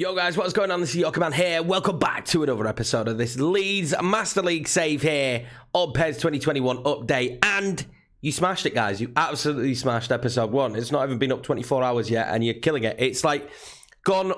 Yo guys, what's going on? This is Yoka Man here. Welcome back to another episode of this Leeds Master League save here on PES 2021 update. And you smashed it, guys. You absolutely smashed episode 1. It's not even been up 24 hours yet and you're killing it. It's like gone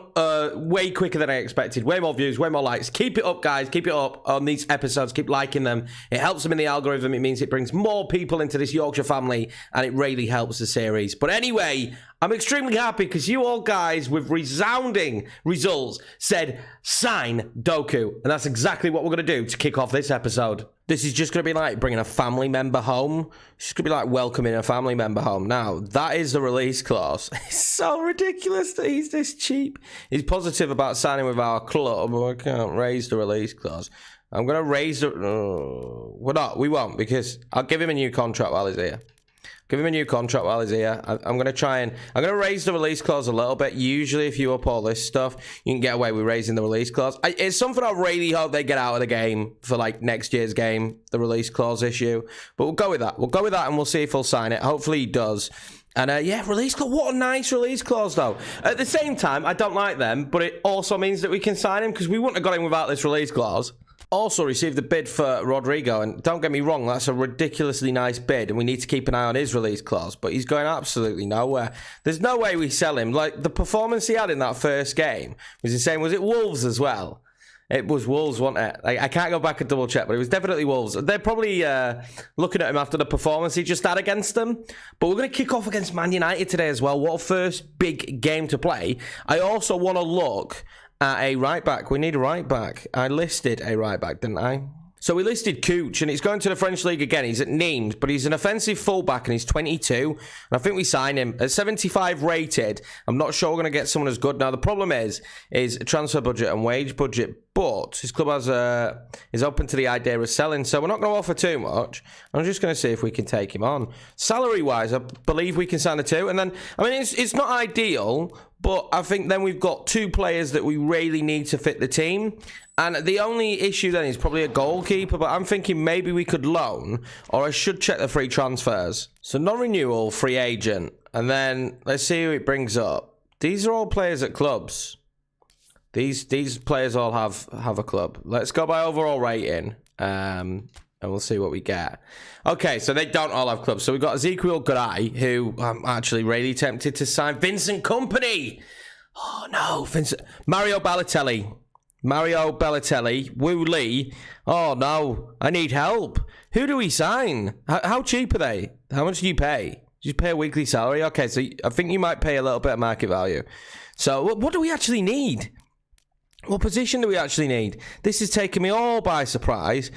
way quicker than I expected. Way more views, way more likes. Keep it up, guys. Keep it up on these episodes. Keep liking them. It helps them in the algorithm. It means it brings more people into this Yorkshire family and it really helps the series. But anyway, I'm extremely happy because you all guys with resounding results said sign Doku. And that's exactly what we're going to do to kick off this episode. This is just going to be like bringing a family member home. It's just going to be like welcoming a family member home. Now, that is the release clause. It's so ridiculous that he's this cheap. He's positive about signing with our club, but I can't raise the release clause. I'm going to raise the... we won't, because I'll give him a new contract while he's here. Give him a new contract while he's here. I'm going to raise the release clause a little bit. Usually, if you up all this stuff, you can get away with raising the release clause. It's something I really hope they get out of the game for like next year's game, the release clause issue. But we'll go with that. We'll go with that and we'll see if he'll sign it. Hopefully he does. And yeah, release clause. What a nice release clause, though. At the same time, I don't like them, but it also means that we can sign him because we wouldn't have got him without this release clause. Also received the bid for Rodrigo, and don't get me wrong, that's a ridiculously nice bid, and we need to keep an eye on his release clause, but he's going absolutely nowhere. There's no way we sell him. Like, the performance he had in that first game was the same. Was it Wolves as well? It was Wolves, wasn't it? I can't go back and double check, but it was definitely Wolves. They're probably looking at him after the performance he just had against them. But we're going to kick off against Man United today as well. What a first big game to play. I also want to look at a right back. We need a right back. I listed a right back, didn't I? So we listed Cooch, and he's going to the French League again. He's at Nîmes, but he's an offensive fullback, and he's 22. And I think we sign him at 75 rated. I'm not sure we're going to get someone as good. Now, the problem is transfer budget and wage budget, but his club is open to the idea of selling, so we're not going to offer too much. I'm just going to see if we can take him on. Salary-wise, I believe we can sign the two. And then, I mean, it's not ideal, but I think then we've got two players that we really need to fit the team. And the only issue then is probably a goalkeeper, but I'm thinking maybe we could loan, or I should check the free transfers. So non-renewal, free agent, and then let's see who it brings up. These are all players at clubs. These players all have a club. Let's go by overall rating, and we'll see what we get. Okay, so they don't all have clubs. So we've got Ezekiel Garay, who I'm actually really tempted to sign. Vincent Kompany. Oh, no. Mario Balotelli. Wu Lee. Oh, no. I need help. Who do we sign? How cheap are they? How much do you pay? Do you pay a weekly salary? Okay, so I think you might pay a little bit of market value. So what do we actually need? What position do we actually need? This is taking me all by surprise.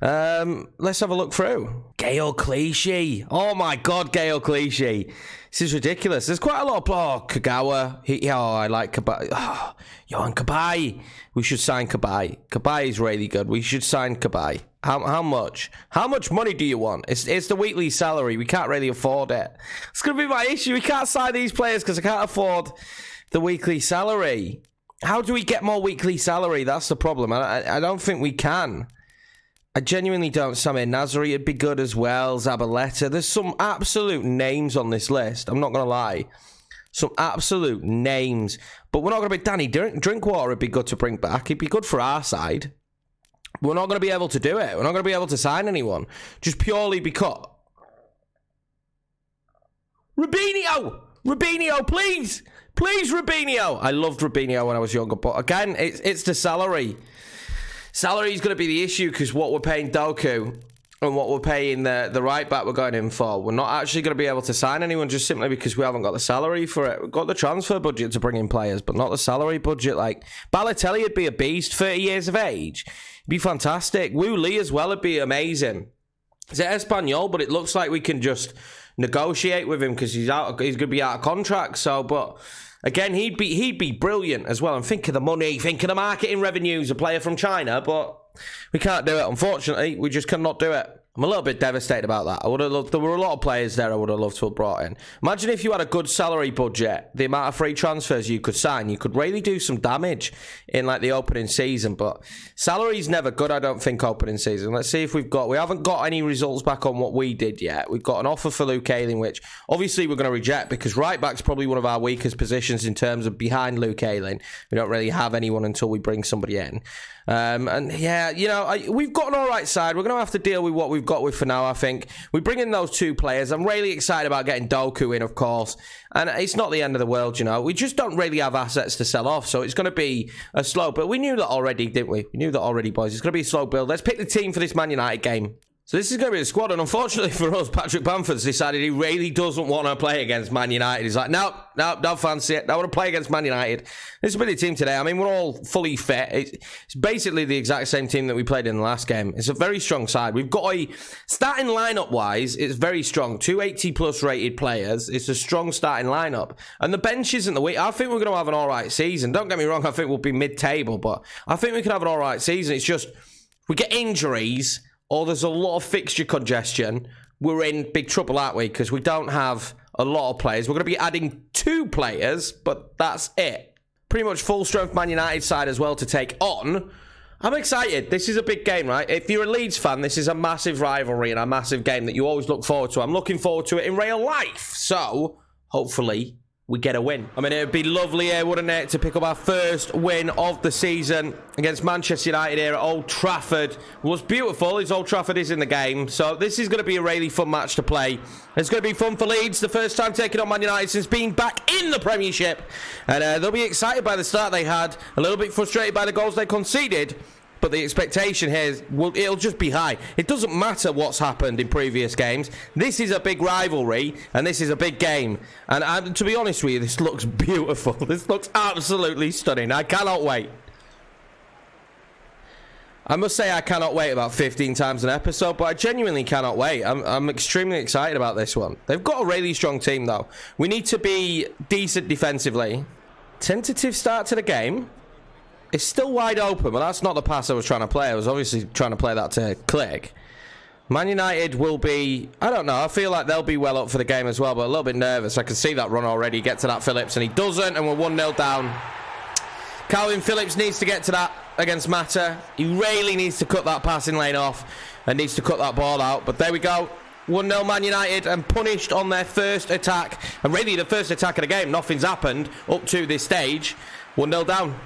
Let's have a look through. Gael Clichy. Oh my God, Gael Clichy. This is ridiculous. There's quite a lot of Kagawa. I like Kabai. Oh, Johan Kabai. We should sign Kabai. Kabai is really good. We should sign Kabai. How much? How much money do you want? It's the weekly salary. We can't really afford it. It's going to be my issue. We can't sign these players because I can't afford the weekly salary. How do we get more weekly salary? That's the problem. I don't think we can. I genuinely don't. Samir Nasri would be good as well. Zabaleta. There's some absolute names on this list. I'm not going to lie. Some absolute names. But we're not going to be... Danny Drinkwater would be good to bring back. He'd be good for our side. We're not going to be able to do it. We're not going to be able to sign anyone. Just purely because... Robinho, please! Please, Robinho! I loved Robinho when I was younger. But again, it's the salary. Salary is going to be the issue because what we're paying Doku and what we're paying the right back we're going in for, we're not actually going to be able to sign anyone just simply because we haven't got the salary for it. We've got the transfer budget to bring in players, but not the salary budget. Like, Balotelli would be a beast, 30 years of age. It'd be fantastic. Wu Lee as well would be amazing. He's at Espanyol, but it looks like we can just negotiate with him because he's going to be out of contract. So, but... Again, he'd be brilliant as well. And think of the money, think of the marketing revenues, a player from China, but we can't do it. Unfortunately, we just cannot do it. I'm a little bit devastated about that. I would have loved, there were a lot of players there I would have loved to have brought in. Imagine if you had a good salary budget, the amount of free transfers you could sign, you could really do some damage in like the opening season. But salary's never good, I don't think, opening season. Let's see if we haven't got any results back on what we did yet. We've got an offer for Luke Ayling, which obviously we're going to reject because right back's probably one of our weakest positions in terms of behind Luke Ayling. We don't really have anyone until we bring somebody in. And yeah, you know, we've got an all right side. We're going to have to deal with what we've got with for now, I think. We bring in those two players. I'm really excited about getting Doku in, of course. And it's not the end of the world, you know. We just don't really have assets to sell off. So it's going to be a slow build. We knew that already, didn't we? We knew that already, boys. It's going to be a slow build. Let's pick the team for this Man United game. So this is going to be the squad, and unfortunately for us, Patrick Bamford's decided he really doesn't want to play against Man United. He's like, no, don't fancy it. I want to play against Man United. This will be the team today. I mean, we're all fully fit. It's basically the exact same team that we played in the last game. It's a very strong side. We've got a starting lineup-wise, it's very strong. 280-plus rated players. It's a strong starting lineup. And the bench isn't the weak. I think we're going to have an all right season. Don't get me wrong, I think we'll be mid-table, but I think we can have an all right season. It's just, we get injuries, or there's a lot of fixture congestion, we're in big trouble, aren't we? Because we don't have a lot of players. We're going to be adding 2 players, but that's it. Pretty much full strength Man United side as well to take on. I'm excited. This is a big game, right? If you're a Leeds fan, this is a massive rivalry and a massive game that you always look forward to. I'm looking forward to it in real life. So, hopefully, we get a win. I mean, it would be lovely here, wouldn't it, to pick up our first win of the season against Manchester United here at Old Trafford. What's beautiful is Old Trafford is in the game, so this is going to be a really fun match to play. It's going to be fun for Leeds, the first time taking on Man United since being back in the Premiership. And they'll be excited by the start they had, a little bit frustrated by the goals they conceded. But the expectation here is, well, it'll just be high. It doesn't matter what's happened in previous games. This is a big rivalry, and this is a big game. And to be honest with you, this looks beautiful. This looks absolutely stunning. I cannot wait. I must say I cannot wait about 15 times an episode, but I genuinely cannot wait. I'm extremely excited about this one. They've got a really strong team, though. We need to be decent defensively. Tentative start to the game. It's still wide open, but that's not the pass I was trying to play. I was obviously trying to play that to Click. Man United will be, I don't know, I feel like they'll be well up for the game as well, but a little bit nervous. I can see that run already, get to that Phillips, and he doesn't, and we're 1-0 down. Calvin Phillips needs to get to that against Mata. He really needs to cut that passing lane off and needs to cut that ball out, but there we go. 1-0 Man United, and punished on their first attack, and really the first attack of the game. Nothing's happened up to this stage. 1-0 down.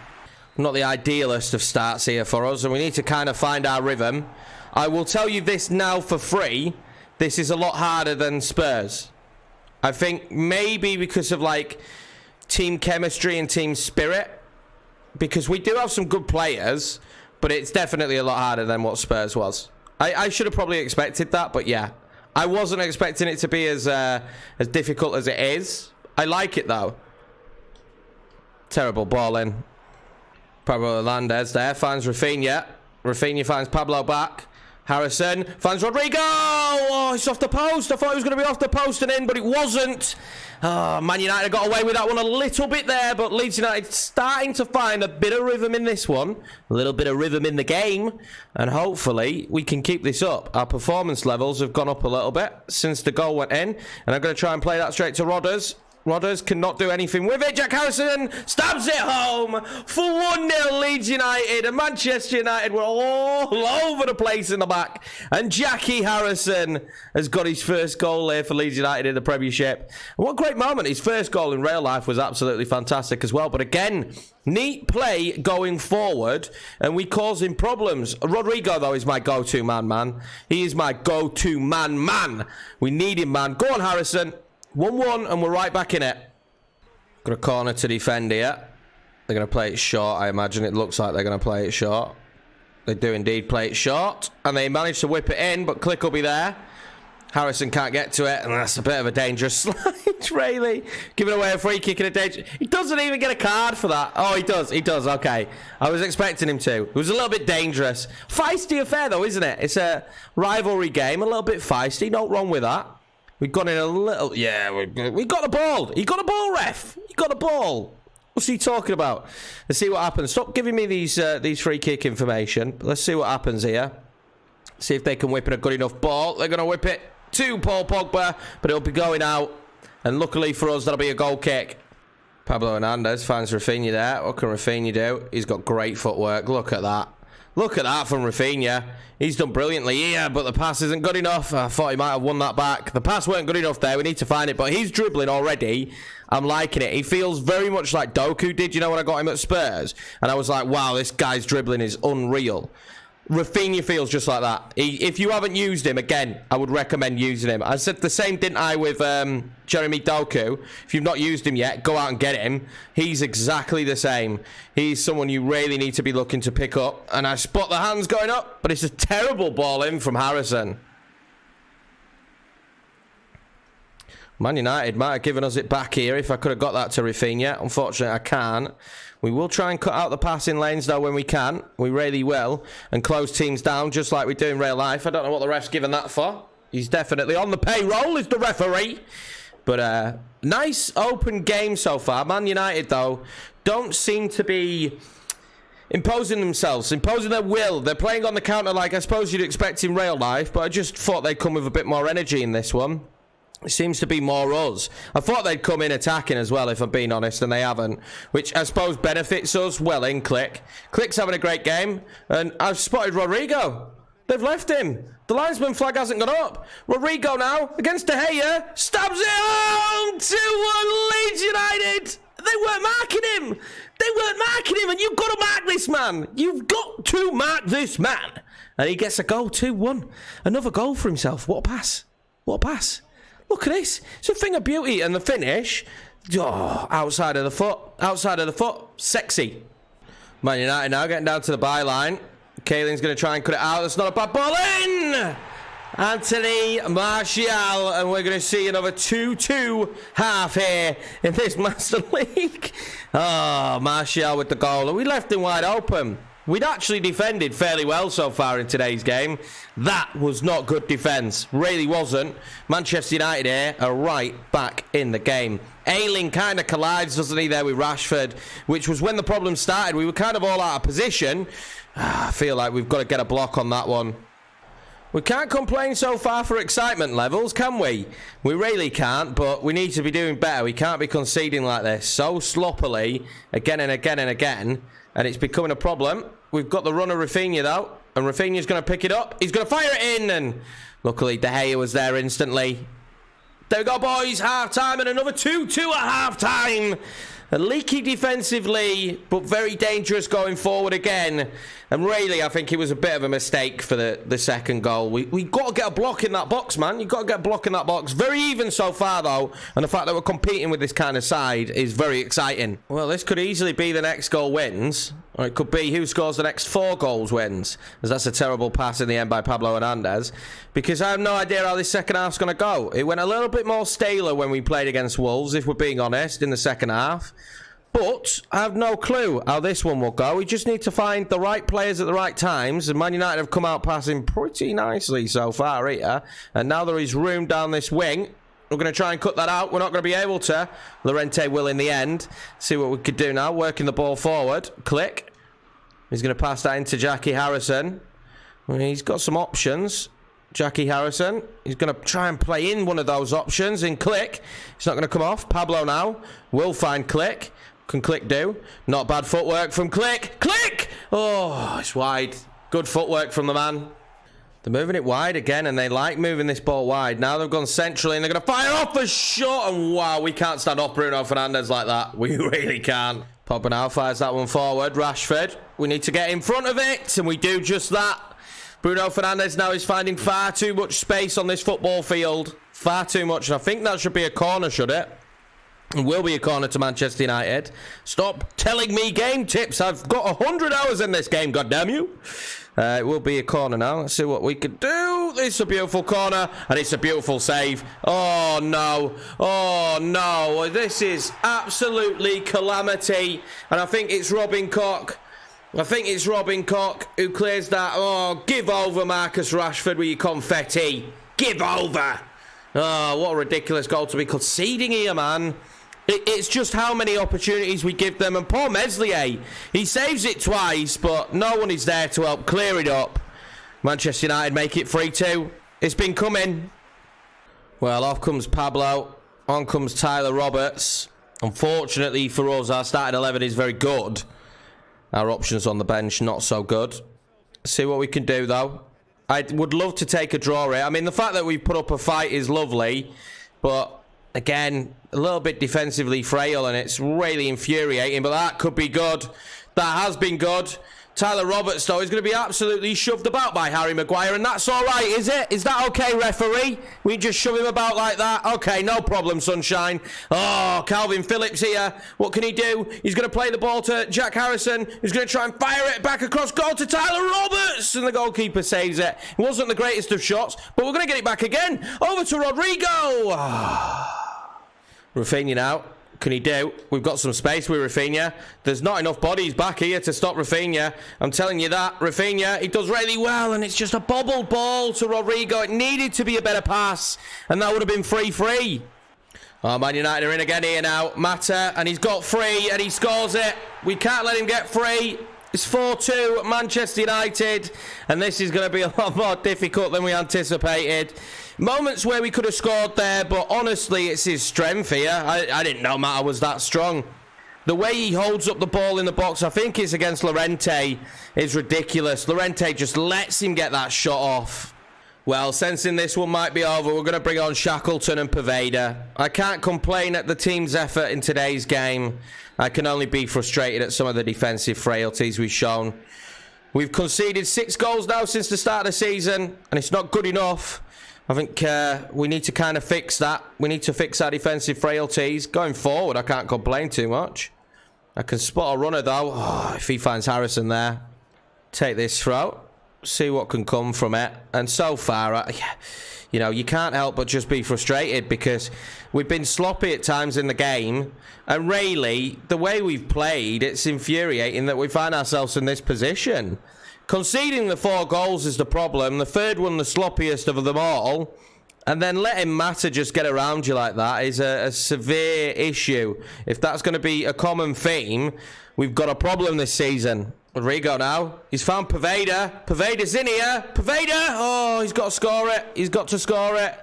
Not the idealist of starts here for us, and we need to kind of find our rhythm. I will tell you this now for free. This is a lot harder than Spurs. I think maybe because of like team chemistry and team spirit, because we do have some good players, but it's definitely a lot harder than what Spurs was. I should have probably expected that, but yeah. I wasn't expecting it to be as difficult as it is. I like it though. Terrible ball in. Pablo Hernandez there, finds Rafinha. Rafinha finds Pablo back. Harrison finds Rodrigo! Oh, it's off the post. I thought it was going to be off the post and in, but it wasn't. Oh, Man United got away with that one a little bit there, but Leeds United starting to find a bit of rhythm in this one. A little bit of rhythm in the game, and hopefully we can keep this up. Our performance levels have gone up a little bit since the goal went in, and I'm going to try and play that straight to Rodders. Rodders cannot do anything with it. Jack Harrison stabs it home for 1-0 Leeds United. And Manchester United were all over the place in the back. And Jackie Harrison has got his first goal here for Leeds United in the Premiership. And what a great moment. His first goal in real life was absolutely fantastic as well. But again, neat play going forward. And we cause him problems. Rodrigo, though, is my go-to man. He is my go-to man. We need him, man. Go on, Harrison. 1-1, and we're right back in it. Got a corner to defend here. They're going to play it short, I imagine. It looks like they're going to play it short. They do indeed play it short, and they manage to whip it in, but Click will be there. Harrison can't get to it, and that's a bit of a dangerous slide, really. Giving away a free kick in a danger. He doesn't even get a card for that. Oh, he does, okay. I was expecting him to. It was a little bit dangerous. Feisty affair, though, isn't it? It's a rivalry game, a little bit feisty. No wrong with that. We got in a little... Yeah, we got the ball. He got the ball, ref. He got the ball. What's he talking about? Let's see what happens. Stop giving me these free kick information. Let's see what happens here. See if they can whip in a good enough ball. They're going to whip it to Paul Pogba, but it'll be going out. And luckily for us, that'll be a goal kick. Pablo Hernandez finds Rafinha there. What can Rafinha do? He's got great footwork. Look at that. Look at that from Rafinha. He's done brilliantly here, but the pass isn't good enough. I thought he might have won that back. The pass weren't good enough there. We need to find it, but he's dribbling already. I'm liking it. He feels very much like Doku did, you know, when I got him at Spurs. And I was like, wow, this guy's dribbling is unreal. Rafinha feels just like that. If you haven't used him, again, I would recommend using him. I said the same, didn't I, with Jeremy Doku? If you've not used him yet, go out and get him. He's exactly the same. He's someone you really need to be looking to pick up. And I spot the hands going up, but it's a terrible ball in from Harrison. Man United might have given us it back here if I could have got that to Rafinha. Unfortunately, I can't. We will try and cut out the passing lanes, though, when we can. We really will. And close teams down, just like we do in real life. I don't know what the ref's given that for. He's definitely on the payroll, is the referee. But nice open game so far. Man United, though, don't seem to be imposing themselves, imposing their will. They're playing on the counter like I suppose you'd expect in real life, but I just thought they'd come with a bit more energy in this one. It seems to be more us. I thought they'd come in attacking as well, if I'm being honest, and they haven't, which I suppose benefits us. Well in, Click. Click's having a great game, and I've spotted Rodrigo. They've left him. The linesman flag hasn't gone up. Rodrigo now, against De Gea, stabs it home! 2-1 Leeds United! They weren't marking him! They weren't marking him, and you've got to mark this man! You've got to mark this man! And he gets a goal, 2-1. Another goal for himself. What a pass. What a pass. Look at this. It's a thing of beauty. And the finish, oh, outside of the foot. Outside of the foot. Sexy. Man United now getting down to the byline. Kaelin's going to try and cut it out. That's not a bad ball in. Anthony Martial. And we're going to see another 2-2 half here in this Master League. Oh, Martial with the goal. And we left him wide open. We'd actually defended fairly well so far in today's game. That was not good defence. Really wasn't. Manchester United here are right back in the game. Ayling kind of collides, doesn't he, there with Rashford, which was when the problem started. We were kind of all out of position. I feel like we've got to get a block on that one. We can't complain so far for excitement levels, can we? We really can't, but we need to be doing better. We can't be conceding like this so sloppily again and again and again. And it's becoming a problem. We've got the runner Rafinha, though. And Rafinha's going to pick it up. He's going to fire it in. And luckily, De Gea was there instantly. There we go, boys. Half-time and another 2-2 at half-time. Leaky defensively, but very dangerous going forward again. And really, I think it was a bit of a mistake for the second goal. We got to get a block in that box, man. You've got to get a block in that box. Very even so far, though. And the fact that we're competing with this kind of side is very exciting. Well, this could easily be the next goal wins. Or it could be who scores the next 4 goals wins. As that's a terrible pass in the end by Pablo Hernandez. Because I have no idea how this second half's going to go. It went a little bit more staler when we played against Wolves, if we're being honest, in the second half. But I have no clue how this one will go. We just need to find the right players at the right times. And Man United have come out passing pretty nicely so far here. And now there is room down this wing. We're going to try and cut that out. We're not going to be able to. Llorente will in the end. See what we could do now. Working the ball forward. Click. He's going to pass that into Jackie Harrison. He's got some options. Jackie Harrison. He's going to try and play in one of those options in Click. It's not going to come off. Pablo now will find Click. Can Click do? Not bad footwork from Click. Click! Oh, it's wide. Good footwork from the man. They're moving it wide again, and they like moving this ball wide. Now they've gone centrally, and they're going to fire off a shot. And wow, we can't stand off Bruno Fernandes like that. We really can't. Pogba now fires that one forward. Rashford. We need to get in front of it, and we do just that. Bruno Fernandes now is finding far too much space on this football field. Far too much. And I think that should be a corner, should it? It will be a corner to Manchester United. Stop telling me game tips. I've got 100 hours in this game, goddamn you. It will be a corner now. Let's see what we can do. It's a beautiful corner, and it's a beautiful save. Oh, no. Oh, no. This is absolutely calamity. And I think it's Robin Koch. I think it's Robin Koch who clears that. Oh, give over, Marcus Rashford, with your confetti. Give over. Oh, what a ridiculous goal to be conceding here, man. It's just how many opportunities we give them. And poor Meslier, he saves it twice, but no one is there to help clear it up. Manchester United make it 3-2. It's been coming. Well, off comes Pablo. On comes Tyler Roberts. Unfortunately for us, our starting 11 is very good. Our options on the bench, not so good. See what we can do, though. I would love to take a draw here. I mean, the fact that we put up a fight is lovely. But, again, a little bit defensively frail, and it's really infuriating. But that could be good. That has been good. Tyler Roberts, though, is going to be absolutely shoved about by Harry Maguire, and that's all right, is it? Is that okay, referee? We just shove him about like that? Okay, no problem, sunshine. Oh, Calvin Phillips here. What can he do? He's going to play the ball to Jack Harrison, who's going to try and fire it back across goal to Tyler Roberts, and the goalkeeper saves it. It wasn't the greatest of shots, but we're going to get it back again. Over to Rodrigo. Rafinha now. Can he do? We've got some space with Rafinha. There's not enough bodies back here to stop Rafinha. I'm telling you that. Rafinha, he does really well, and it's just a bobbled ball to Rodrigo. It needed to be a better pass, and that would have been 3-3. Oh, Man United are in again here now. Mata, and he's got 3, and he scores it. We can't let him get 3. It's 4-2 Manchester United, and this is going to be a lot more difficult than we anticipated. Moments where we could have scored there, but honestly, it's his strength here. I didn't know Mata was that strong. The way he holds up the ball in the box, I think it's against Llorente, is ridiculous. Llorente just lets him get that shot off. Well, sensing this one might be over, we're going to bring on Shackleton and Poveda. I can't complain at the team's effort in today's game. I can only be frustrated at some of the defensive frailties we've shown. We've conceded 6 goals now since the start of the season, and it's not good enough. I think we need to kind of fix that. We need to fix our defensive frailties. Going forward, I can't complain too much. I can spot a runner, though. Oh, if he finds Harrison there. Take this throw. See what can come from it. And so far, you know, you can't help but just be frustrated because we've been sloppy at times in the game. And really, the way we've played, it's infuriating that we find ourselves in this position. Conceding the 4 goals is the problem. The third one, the sloppiest of them all. And then letting Mata just get around you like that is a severe issue. If that's going to be a common theme, we've got a problem this season. Rodrigo now. He's found Poveda. Poveda's in here. Poveda! Oh, he's got to score it. He's got to score it.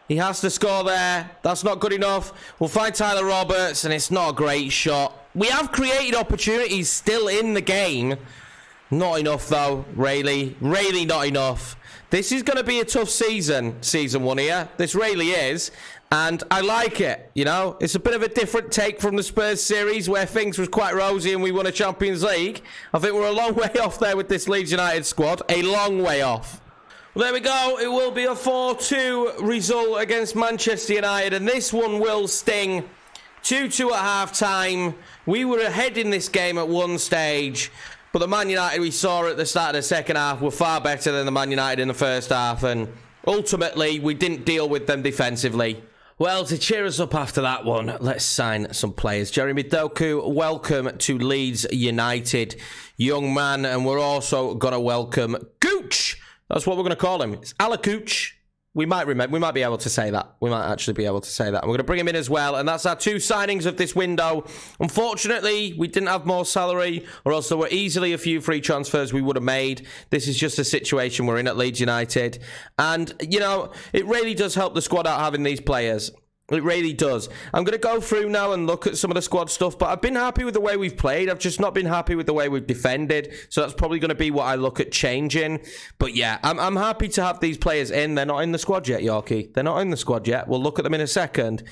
He has to score there. That's not good enough. We'll find Tyler Roberts, and it's not a great shot. We have created opportunities still in the game. Not enough, though, really. Really not enough. This is going to be a tough season 1 here. This really is. And I like it, you know. It's a bit of a different take from the Spurs series where things was quite rosy and we won a Champions League. I think we're a long way off there with this Leeds United squad. A long way off. Well, there we go. It will be a 4-2 result against Manchester United. And this one will sting. 2-2 at half-time. We were ahead in this game at one stage. But the Man United we saw at the start of the second half were far better than the Man United in the first half. And ultimately, we didn't deal with them defensively. Well, to cheer us up after that one, let's sign some players. Jeremy Doku, welcome to Leeds United. Young man, and we're also going to welcome Gooch. That's what we're going to call him. It's Ala Gooch. We might be able to say that. We might actually be able to say that. And we're going to bring him in as well. And that's our 2 signings of this window. Unfortunately, we didn't have more salary, or else there were easily a few free transfers we would have made. This is just a situation we're in at Leeds United. And, you know, it really does help the squad out having these players. It really does. I'm going to go through now and look at some of the squad stuff, but I've been happy with the way we've played. I've just not been happy with the way we've defended, so that's probably going to be what I look at changing. But yeah, I'm happy to have these players in. They're not in the squad yet, Yorkie. They're not in the squad yet. We'll look at them in a second.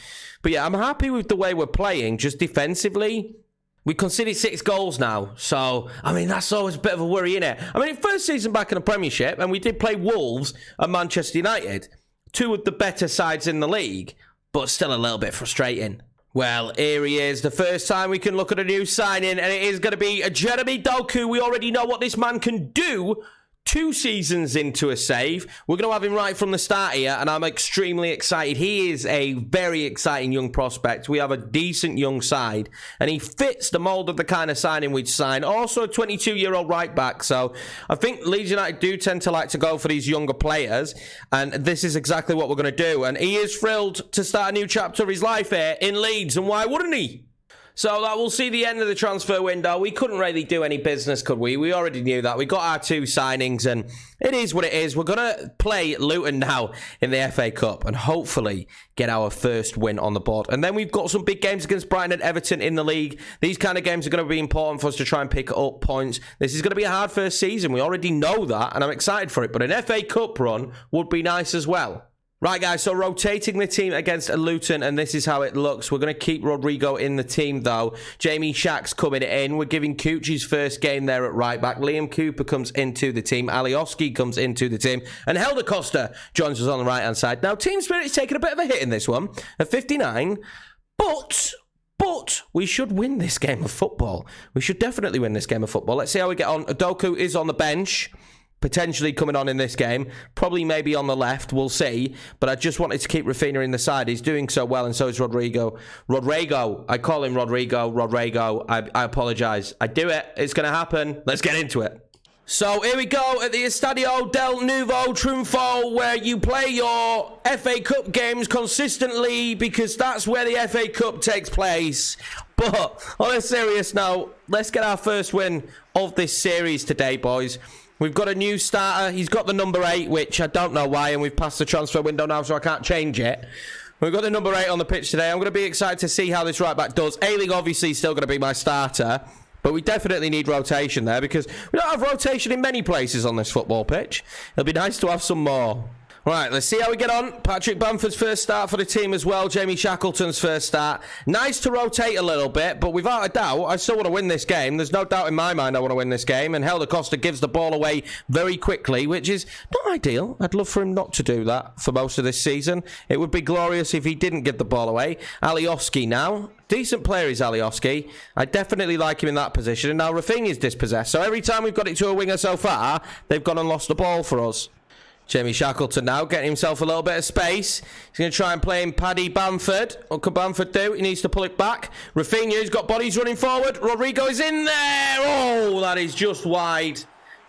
But yeah, I'm happy with the way we're playing, just defensively. We conceded 6 goals now, so, I mean, that's always a bit of a worry, innit? I mean, first season back in the Premiership, and we did play Wolves and Manchester United, 2 of the better sides in the league. But still a little bit frustrating. Well, here he is. The first time we can look at a new signing, and it is going to be a Jeremy Doku. We already know what this man can do. 2 seasons into a save. We're going to have him right from the start here, and I'm extremely excited. He is a very exciting young prospect. We have a decent young side, and he fits the mould of the kind of signing we'd sign. Also a 22-year-old right back, so I think Leeds United do tend to like to go for these younger players, and this is exactly what we're going to do. And he is thrilled to start a new chapter of his life here in Leeds, and why wouldn't he? So that we'll see the end of the transfer window. We couldn't really do any business, could we? We already knew that. We got our 2 signings, and it is what it is. We're going to play Luton now in the FA Cup and hopefully get our first win on the board. And then we've got some big games against Brighton and Everton in the league. These kind of games are going to be important for us to try and pick up points. This is going to be a hard first season. We already know that, and I'm excited for it. But an FA Cup run would be nice as well. Right, guys, so rotating the team against Luton, and this is how it looks. We're going to keep Rodrigo in the team, though. Jamie Shack's coming in. We're giving Cooch his first game there at right back. Liam Cooper comes into the team. Alioski comes into the team. And Helder Costa joins us on the right-hand side. Now, team spirit's taking a bit of a hit in this one at 59, but we should win this game of football. We should definitely win this game of football. Let's see how we get on. Udoku is on the bench, potentially coming on in this game. Probably maybe on the left. We'll see. But I just wanted to keep Rafinha in the side. He's doing so well, and so is Rodrigo. Rodrigo. I call him Rodrigo. Rodrigo. I apologise. I do it. It's going to happen. Let's get into it. So here we go at the Estadio del Nuevo Triunfo, where you play your FA Cup games consistently because that's where the FA Cup takes place. But on a serious note, let's get our first win of this series today, boys. We've got a new starter. He's got the number 8, which I don't know why, and we've passed the transfer window now, so I can't change it. We've got the number 8 on the pitch today. I'm going to be excited to see how this right back does. Ayling obviously still going to be my starter, but we definitely need rotation there because we don't have rotation in many places on this football pitch. It'll be nice to have some more. Right, let's see how we get on. Patrick Bamford's first start for the team as well. Jamie Shackleton's first start. Nice to rotate a little bit, but without a doubt, I still want to win this game. There's no doubt in my mind I want to win this game. And Helder Costa gives the ball away very quickly, which is not ideal. I'd love for him not to do that for most of this season. It would be glorious if he didn't give the ball away. Alioski now. Decent player is Alioski. I definitely like him in that position. And now Rafinha's dispossessed. So every time we've got it to a winger so far, they've gone and lost the ball for us. Jamie Shackleton now getting himself a little bit of space. He's going to try and play in Paddy Bamford. What can Bamford do? He needs to pull it back. Rafinha's got bodies running forward. Rodrigo is in there. Oh, that is just wide.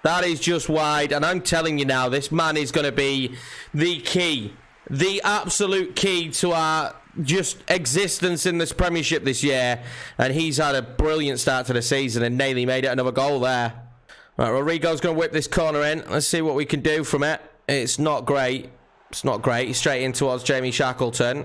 That is just wide. And I'm telling you now, this man is going to be the key. The absolute key to our just existence in this Premiership this year. And he's had a brilliant start to the season and nearly made it another goal there. Right, Rodrigo's going to whip this corner in. Let's see what we can do from it. It's not great. It's not great. He's straight in towards Jamie Shackleton,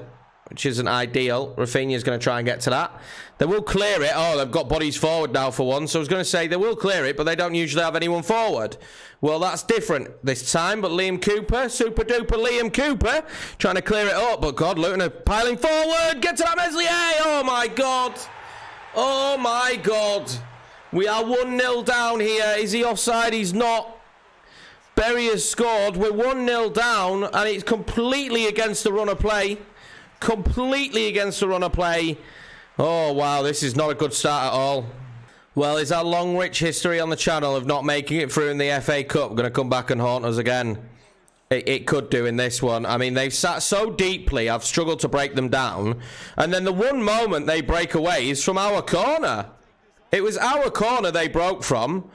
which isn't ideal. Rafinha's going to try and get to that. They will clear it. Oh, they've got bodies forward now for one. So I was going to say they will clear it, but they don't usually have anyone forward. Well, that's different this time. But Liam Cooper, super duper Liam Cooper, trying to clear it up. But God, Luton are piling forward. Get to that Meslier. Oh, my God. Oh, my God. We are 1-0 down here. Is he offside? He's not. Berry has scored. We're 1-0 down, and it's completely against the run of play. Completely against the run of play. Oh, wow, this is not a good start at all. Well, it's our long, rich history on the channel of not making it through in the FA Cup going to come back and haunt us again? It could do in this one. I mean, they've sat so deeply, I've struggled to break them down. And then the one moment they break away is from our corner. It was our corner they broke from.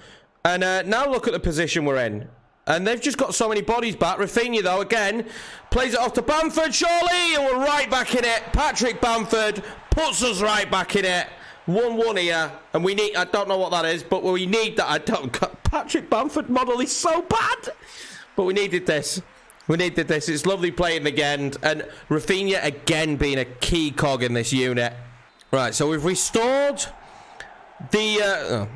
And now look at the position we're in. And they've just got so many bodies back. Rafinha, though, again, plays it off to Bamford, surely, and we're right back in it. Patrick Bamford puts us right back in it. 1-1 here, and we need, I don't know what that is, but we need that. Patrick Bamford model is so bad. But we needed this. We needed this. It's lovely playing again. And Rafinha, again, being a key cog in this unit. Right, so we've restored the...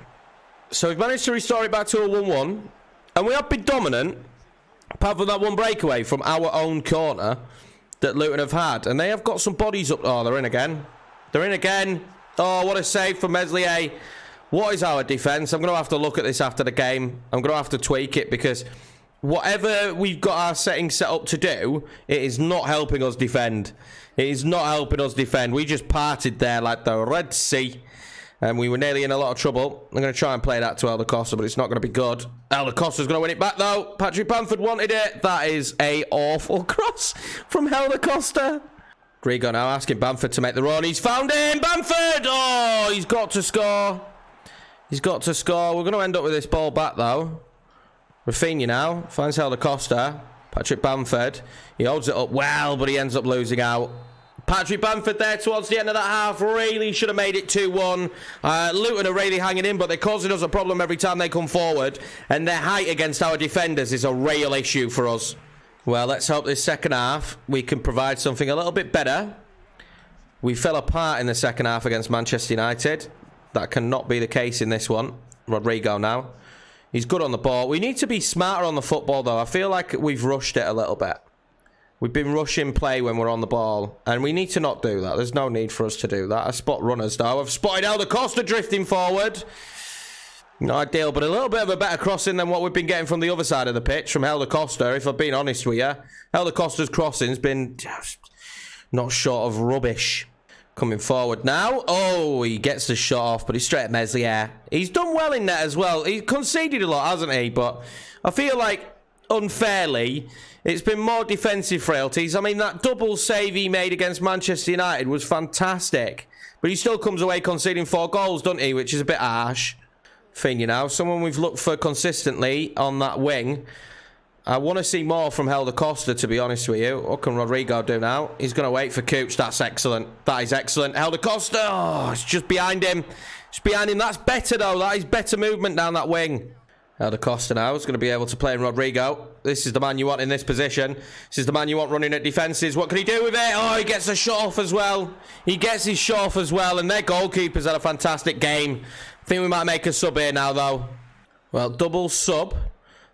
So we've managed to restore it back to a 1-1. And we have been dominant, apart from that one breakaway from our own corner that Luton have had. And they have got some bodies up. Oh, they're in again. They're in again. Oh, what a save from Meslier. What is our defence? I'm going to have to look at this after the game. I'm going to have to tweak it because whatever we've got our settings set up to do, it is not helping us defend. It is not helping us defend. We just parted there like the Red Sea. And we were nearly in a lot of trouble. I'm going to try and play that to Helder Costa, but it's not going to be good. Helder Costa's going to win it back, though. Patrick Bamford wanted it. That is a awful cross from Helder Costa. Rodrigo now asking Bamford to make the run. He's found him. Bamford! Oh, he's got to score. He's got to score. We're going to end up with this ball back, though. Rafinha now finds Helder Costa. Patrick Bamford. He holds it up well, but he ends up losing out. Patrick Bamford there towards the end of that half. Really should have made it 2-1. Luton are really hanging in, but they're causing us a problem every time they come forward. And their height against our defenders is a real issue for us. Well, let's hope this second half we can provide something a little bit better. We fell apart in the second half against Manchester United. That cannot be the case in this one. Rodrigo now. He's good on the ball. We need to be smarter on the football, though. I feel like we've rushed it a little bit. We've been rushing play when we're on the ball, and we need to not do that. There's no need for us to do that. I spot runners, though. I've spotted Helder Costa drifting forward. Not ideal, but a little bit of a better crossing than what we've been getting from the other side of the pitch, from Helder Costa, if I've been honest with you. Helder Costa's crossing's been just not short of rubbish. Coming forward now. Oh, he gets the shot off, but he's straight at Meslier. He's done well in that as well. He's conceded a lot, hasn't he? But I feel like, unfairly, it's been more defensive frailties. I mean, that double save he made against Manchester United was fantastic. But he still comes away conceding 4 goals, doesn't he? Which is a bit harsh. Fina now, someone we've looked for consistently on that wing. I want to see more from Helder Costa, to be honest with you. What can Rodrigo do now? He's going to wait for Cooch. That's excellent. That is excellent. Helder Costa. Oh, it's just behind him. It's behind him. That's better, though. That is better movement down that wing. Helder Costa now is going to be able to play in Rodrigo. This is the man you want in this position. This is the man you want running at defences. What can he do with it? Oh, he gets a shot off as well. He gets his shot off as well. And their goalkeeper's had a fantastic game. I think we might make a sub here now, though. Well, double sub.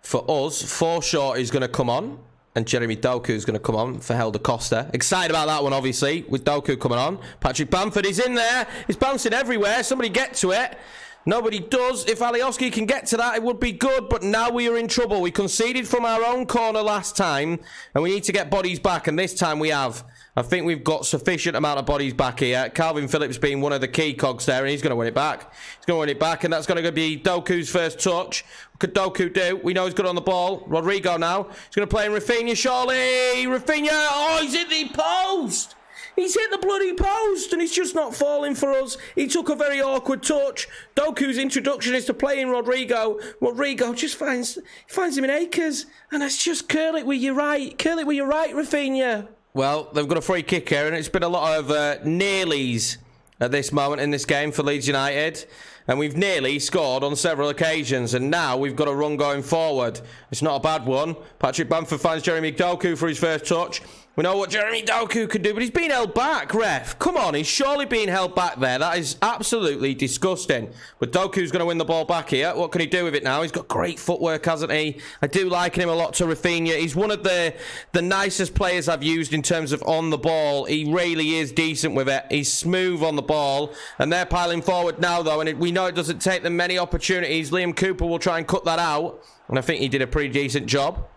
For us, Forshaw is going to come on, and Jeremy Doku is going to come on for Helder Costa. Excited about that one, obviously, with Doku coming on. Patrick Bamford is in there. He's bouncing everywhere. Somebody get to it. Nobody does. If Alioski can get to that, it would be good, but now we are in trouble. We conceded from our own corner last time, and we need to get bodies back, and this time we have. I think we've got sufficient amount of bodies back here. Calvin Phillips being one of the key cogs there, and he's going to win it back. He's going to win it back, and that's going to be Doku's first touch. What could Doku do? We know he's good on the ball. Rodrigo now. He's going to play in Rafinha, surely. Rafinha. Oh, he's hit the post. He's hit the bloody post, and he's just not falling for us. He took a very awkward touch. Doku's introduction is to playing Rodrigo. Rodrigo just finds him in acres, and it's just curl it with your right. Curl it with your right, Rafinha. Well, they've got a free kick here, and it's been a lot of nearlies at this moment in this game for Leeds United. And we've nearly scored on several occasions, and now we've got a run going forward. It's not a bad one. Patrick Bamford finds Jeremy Doku for his first touch. We know what Jeremy Doku can do, but he's being held back, ref. Come on, he's surely being held back there. That is absolutely disgusting. But Doku's going to win the ball back here. What can he do with it now? He's got great footwork, hasn't he? I do liken him a lot to Rafinha. He's one of the nicest players I've used in terms of on the ball. He really is decent with it. He's smooth on the ball. And they're piling forward now, though, and we know it doesn't take them many opportunities. Liam Cooper will try and cut that out, and I think he did a pretty decent job.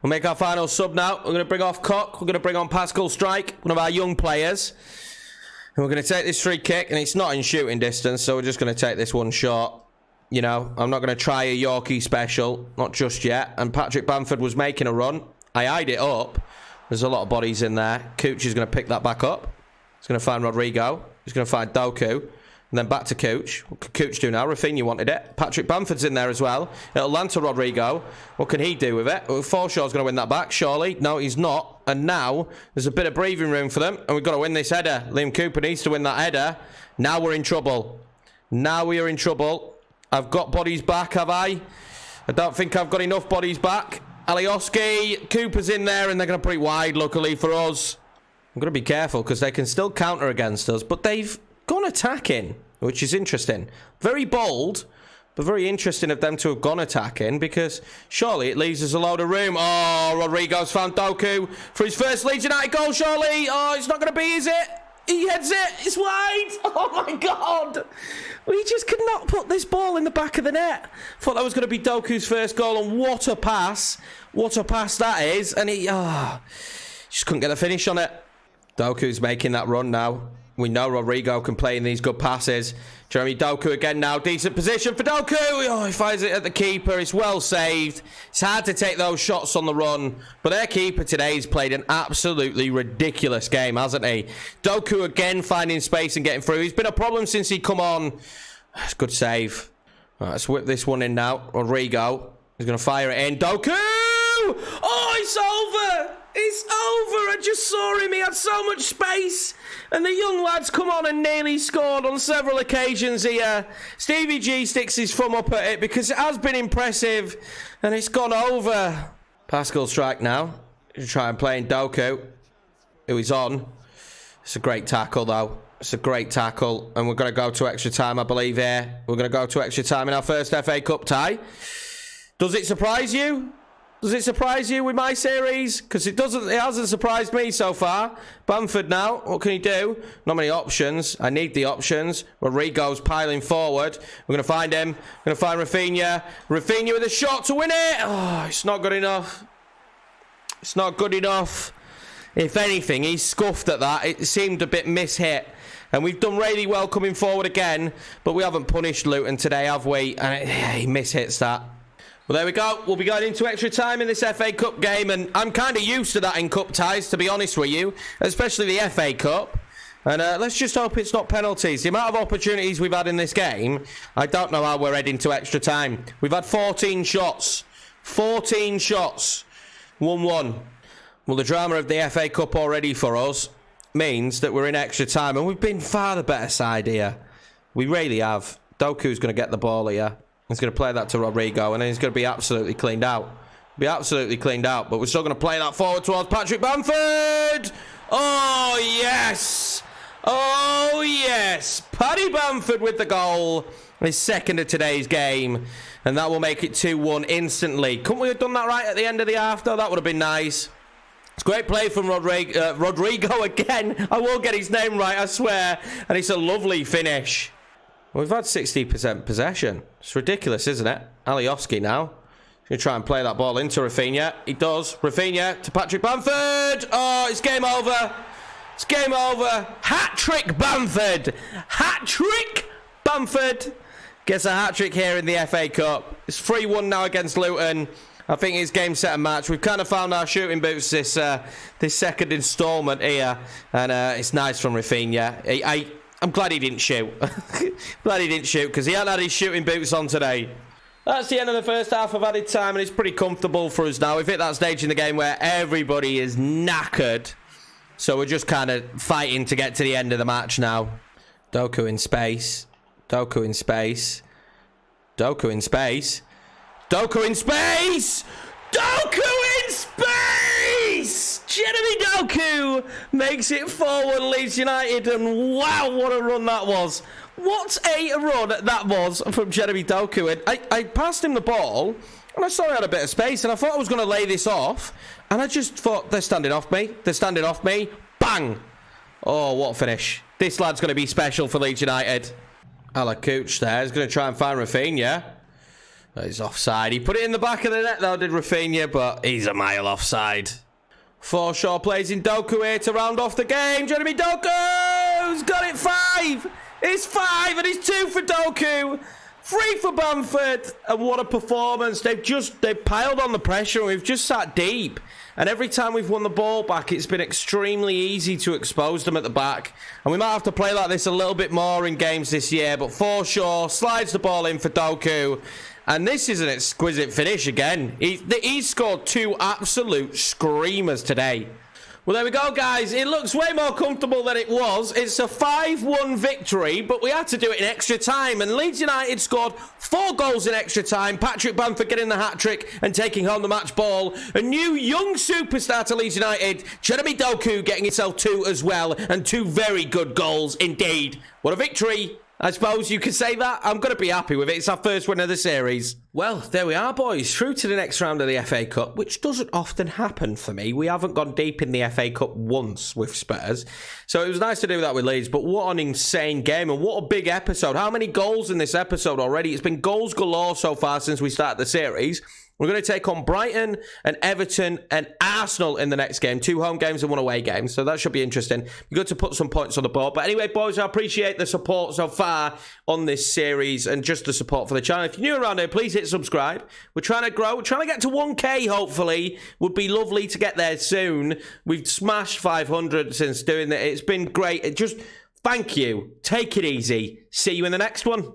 We'll make our final sub now. We're going to bring off Koch. We're going to bring on Pascal Strike, one of our young players. And we're going to take this free kick, and it's not in shooting distance, so we're just going to take this one shot. You know, I'm not going to try a Yorkie special, not just yet. And Patrick Bamford was making a run. I eyed it up. There's a lot of bodies in there. Cooch is going to pick that back up. He's going to find Rodrigo. He's going to find Doku. And then back to Cooch. What can Cooch do now? Rafinha wanted it. Patrick Bamford's in there as well. It'll land to Rodrigo. What can he do with it? Forshaw's going to win that back, surely. No, he's not. And now there's a bit of breathing room for them. And we've got to win this header. Liam Cooper needs to win that header. Now we're in trouble. Now we are in trouble. I've got bodies back, have I? I don't think I've got enough bodies back. Alioski. Cooper's in there, and they're going to put it wide, luckily for us. I'm going to be careful because they can still counter against us. But they've gone attacking, which is interesting. Very bold, but very interesting of them to have gone attacking, because surely it leaves us a load of room. Oh, Rodrigo's found Doku for his first Leeds United goal, surely. Oh, it's not going to be, is it? He heads it. It's wide. Oh, my God. We just could not put this ball in the back of the net. Thought that was going to be Doku's first goal, and what a pass. What a pass that is. And he just couldn't get a finish on it. Doku's making that run now. We know Rodrigo can play in these good passes. Jeremy Doku again now. Decent position for Doku. Oh, he finds it at the keeper. It's well saved. It's hard to take those shots on the run. But their keeper today's played an absolutely ridiculous game, hasn't he? Doku again finding space and getting through. He's been a problem since he come on. It's a good save. Right, let's whip this one in now. Rodrigo. He's going to fire it in. Doku! Oh, it's over! It's over. I just saw him. He had so much space. And the young lads come on and nearly scored on several occasions here. Stevie G sticks his thumb up at it because it has been impressive. And it's gone over. Pascal strike now. He'll try and play in Doku, who is on. It's a great tackle, though. It's a great tackle. And we're going to go to extra time, I believe, here. We're going to go to extra time in our first FA Cup tie. Does it surprise you? Does it surprise you with my series? Because it doesn't. It hasn't surprised me so far. Bamford now. What can he do? Not many options. I need the options. Rodrigo's piling forward. We're going to find him. We're going to find Rafinha. Rafinha with a shot to win it. Oh, it's not good enough. It's not good enough. If anything, he's scuffed at that. It seemed a bit mishit. And we've done really well coming forward again. But we haven't punished Luton today, have we? And he mishits that. Well, there we go. We'll be going into extra time in this FA Cup game, and I'm kind of used to that in cup ties, to be honest with you, especially the FA Cup. And let's just hope it's not penalties. The amount of opportunities we've had in this game, I don't know how we're heading to extra time. We've had 14 shots. 14 shots. 1-1. Well, the drama of the FA Cup already for us means that we're in extra time, and we've been far the better side here. We really have. Doku's going to get the ball here. He's going to play that to Rodrigo, and then he's going to be absolutely cleaned out. Be absolutely cleaned out, but we're still going to play that forward towards Patrick Bamford. Oh, yes. Oh, yes. Paddy Bamford with the goal. His second of today's game, and that will make it 2-1 instantly. Couldn't we have done that right at the end of the half, though? That would have been nice. It's great play from Rodrigo again. I will get his name right, I swear. And it's a lovely finish. We've had 60% possession. It's ridiculous, isn't it? Alioski now. He's going to try and play that ball into Rafinha. He does. Rafinha to Patrick Bamford. Oh, it's game over. It's game over. Hat-trick Bamford. Hat-trick Bamford. Gets a hat-trick here in the FA Cup. It's 3-1 now against Luton. I think it's game, set and match. We've kind of found our shooting boots this second instalment here. And it's nice from Rafinha. I'm glad he didn't shoot. Glad he didn't shoot, because he hadn't had his shooting boots on today. That's the end of the first half of added time, and it's pretty comfortable for us now. We've hit that stage in the game where everybody is knackered. So we're just kind of fighting to get to the end of the match now. Doku in space. Doku in space. Doku in space. Doku in space! Doku in space! Jeremy Doku makes it 4-1 Leeds United, and wow, what a run that was. What a run that was from Jeremy Doku. And I passed him the ball, and I saw he had a bit of space, and I thought I was going to lay this off, and I just thought, they're standing off me. They're standing off me. Bang! Oh, what a finish. This lad's going to be special for Leeds United. Alakuch there. He's going to try and find Rafinha. He's offside. He put it in the back of the net, though, did Rafinha, but he's a mile offside. Forshaw plays in Doku here to round off the game. Jeremy Doku's got it 5. It's 5, and it's 2 for Doku. 3 for Bamford. And what a performance. They've piled on the pressure, and we've just sat deep. And every time we've won the ball back, it's been extremely easy to expose them at the back. And we might have to play like this a little bit more in games this year. But Forshaw slides the ball in for Doku. And this is an exquisite finish again. He's scored 2 absolute screamers today. Well, there we go, guys. It looks way more comfortable than it was. It's a 5-1 victory, but we had to do it in extra time. And Leeds United scored 4 goals in extra time. Patrick Bamford getting the hat-trick and taking home the match ball. A new young superstar to Leeds United, Jeremy Doku, getting himself 2 as well. And 2 very good goals indeed. What a victory. I suppose you could say that. I'm going to be happy with it. It's our first win of the series. Well, there we are, boys. Through to the next round of the FA Cup, which doesn't often happen for me. We haven't gone deep in the FA Cup once with Spurs. So it was nice to do that with Leeds, but what an insane game and what a big episode. How many goals in this episode already? It's been goals galore so far since we started the series. We're going to take on Brighton and Everton and Arsenal in the next game. 2 home games and 1 away game. So that should be interesting. Be good to put some points on the board. But anyway, boys, I appreciate the support so far on this series and just the support for the channel. If you're new around here, please hit subscribe. We're trying to grow. We're trying to get to 1K, hopefully. Would be lovely to get there soon. We've smashed 500 since doing that. It's been great. Thank you. Take it easy. See you in the next one.